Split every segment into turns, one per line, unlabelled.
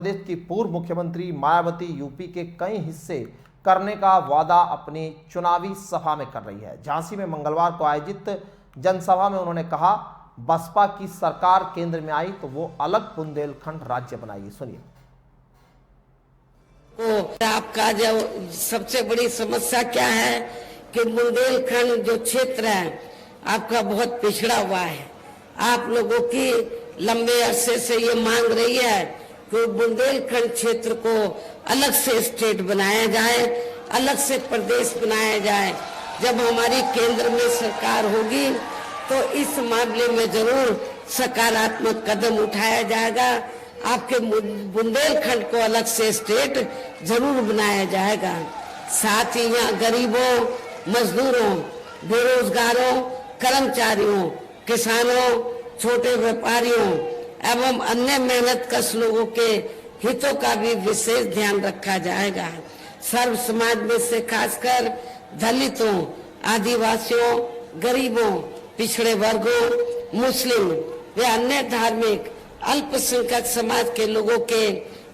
प्रदेश की पूर्व मुख्यमंत्री मायावती यूपी के कई हिस्से करने का वादा अपनी चुनावी सभा में कर रही है। झांसी में मंगलवार को आयोजित जनसभा में उन्होंने कहा, बसपा की सरकार केंद्र में आई तो वो अलग बुंदेलखंड राज्य बनाएगी। सुनिए।
आपका जो सबसे बड़ी समस्या क्या है कि बुंदेलखंड जो क्षेत्र है आपका बहुत पिछड़ा हुआ है। आप लोगों की लंबे अरसे से ये मांग रही है कि बुंदेलखंड क्षेत्र को अलग से स्टेट बनाया जाए, अलग से प्रदेश बनाया जाए। जब हमारी केंद्र में सरकार होगी तो इस मामले में जरूर सकारात्मक कदम उठाया जाएगा। आपके बुंदेलखंड को अलग से स्टेट जरूर बनाया जाएगा। साथ ही यहाँ गरीबों, मजदूरों, बेरोजगारों, कर्मचारियों, किसानों, छोटे व्यापारियों एवं अन्य मेहनतकश लोगों के हितों का भी विशेष ध्यान रखा जाएगा। सर्व समाज में से खासकर दलितों, आदिवासियों, गरीबों, पिछड़े वर्गों, मुस्लिम व अन्य धार्मिक अल्पसंख्यक समाज के लोगों के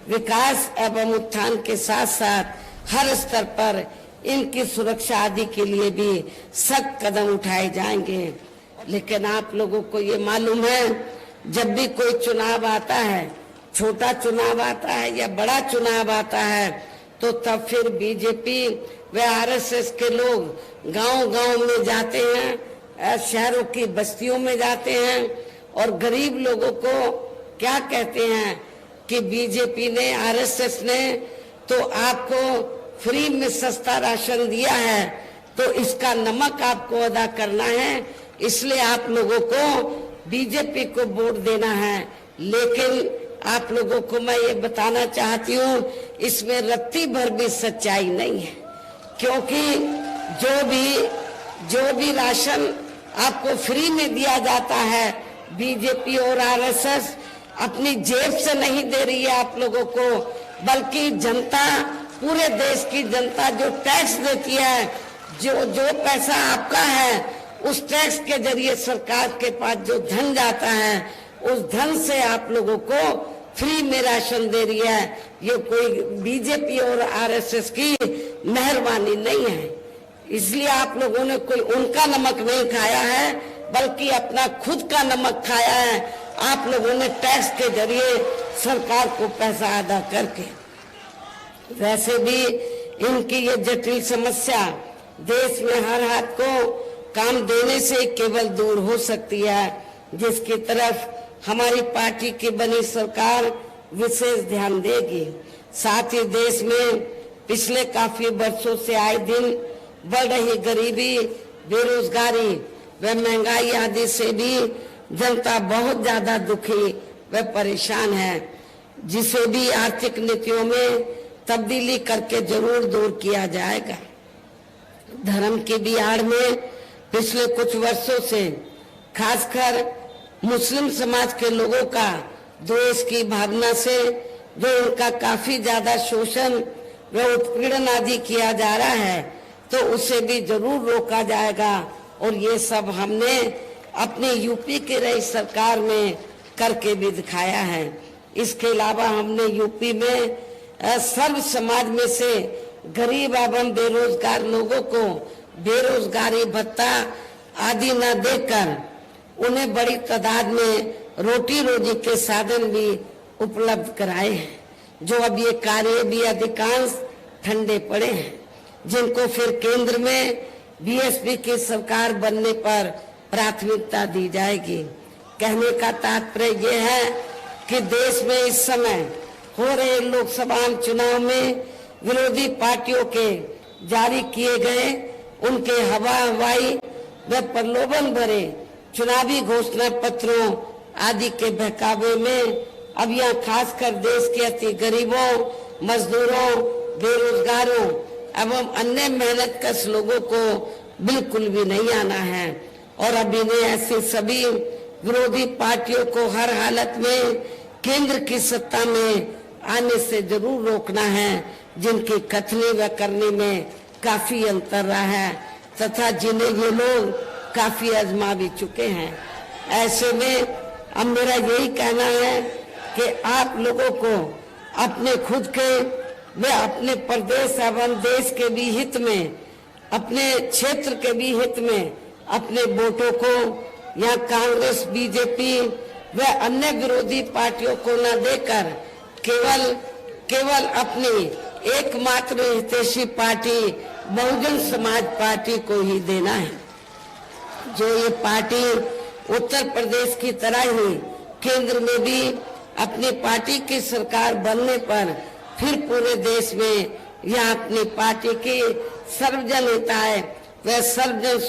विकास एवं उत्थान के साथ साथ हर स्तर पर इनकी सुरक्षा आदि के लिए भी सख्त कदम उठाए जाएंगे। लेकिन आप लोगों को ये मालूम है, जब भी कोई चुनाव आता है, छोटा चुनाव आता है या बड़ा चुनाव आता है, तो तब फिर बीजेपी व आरएसएस के लोग गांव-गांव में जाते हैं, शहरों की बस्तियों में जाते हैं और गरीब लोगों को क्या कहते हैं कि बीजेपी ने, आरएसएस ने तो आपको फ्री में सस्ता राशन दिया है, तो इसका नमक आपको अदा करना है, इसलिए आप लोगों को बीजेपी को वोट देना है। लेकिन आप लोगों को मैं ये बताना चाहती हूँ, इसमें रत्ती भर भी सच्चाई नहीं है, क्योंकि जो भी राशन आपको फ्री में दिया जाता है, बीजेपी और आरएसएस अपनी जेब से नहीं दे रही है आप लोगों को, बल्कि जनता, पूरे देश की जनता जो टैक्स देती है, जो पैसा आपका है, उस टैक्स के जरिए सरकार के पास जो धन जाता है, उस धन से आप लोगों को फ्री में राशन दे रही है। ये कोई बीजेपी और आरएसएस की मेहरबानी नहीं है। इसलिए आप लोगों ने कोई उनका नमक नहीं खाया है, बल्कि अपना खुद का नमक खाया है। आप लोगों ने टैक्स के जरिए सरकार को पैसा अदा करके। वैसे भी इनकी ये जटिल समस्या देश में हर हाथ को काम देने से केवल दूर हो सकती है, जिसकी तरफ हमारी पार्टी की बनी सरकार विशेष ध्यान देगी। साथ ही देश में पिछले काफी वर्षों से आए दिन बढ़ रही गरीबी, बेरोजगारी व महंगाई आदि से भी जनता बहुत ज्यादा दुखी व परेशान है, जिसे भी आर्थिक नीतियों में तब्दीली करके जरूर दूर किया जाएगा। धर्म की भी आड़ में पिछले कुछ वर्षों से खासकर मुस्लिम समाज के लोगों का द्वेष की भावना से जो उनका काफी ज्यादा शोषण व उत्पीड़न आदि किया जा रहा है, तो उसे भी जरूर रोका जाएगा। और ये सब हमने अपनी यूपी की रही सरकार में करके भी दिखाया है। इसके अलावा हमने यूपी में सर्व समाज में से गरीब एवं बेरोजगार लोगों को बेरोजगारी भत्ता आदि न देकर उन्हें बड़ी तादाद में रोटी रोजी के साधन भी उपलब्ध कराए हैं, जो अब ये कार्य भी अधिकांश ठंडे पड़े हैं, जिनको फिर केंद्र में बीएसपी की सरकार बनने पर प्राथमिकता दी जाएगी। कहने का तात्पर्य ये है कि देश में इस समय हो रहे लोकसभा चुनाव में विरोधी पार्टियों के जारी किए गए उनके हवाई व प्रलोभन भरे चुनावी घोषणा पत्रों आदि के बहकावे में अब यहाँ खासकर देश के अति गरीबों, मजदूरों, बेरोजगारों एवं अन्य मेहनतकश लोगों को बिल्कुल भी नहीं आना है। और अब इन्हें ऐसे सभी विरोधी पार्टियों को हर हालत में केंद्र की सत्ता में आने से जरूर रोकना है, जिनकी कथनी व करने में काफी अंतर रहा है तथा जिन्हें ये लोग काफी आजमा भी चुके हैं। ऐसे में अब मेरा यही कहना है कि आप लोगों को अपने खुद के व अपने प्रदेश एवं देश के भी हित में, अपने क्षेत्र के भी हित में अपने वोटों को या कांग्रेस, बीजेपी व अन्य विरोधी पार्टियों को न देकर केवल अपनी एकमात्र हितैषी पार्टी बहुजन समाज पार्टी को ही देना है। जो ये पार्टी उत्तर प्रदेश की तरह ही केंद्र में भी अपनी पार्टी की सरकार बनने पर फिर पूरे देश में यह अपनी पार्टी की सर्वजन हिताय व सर्वजन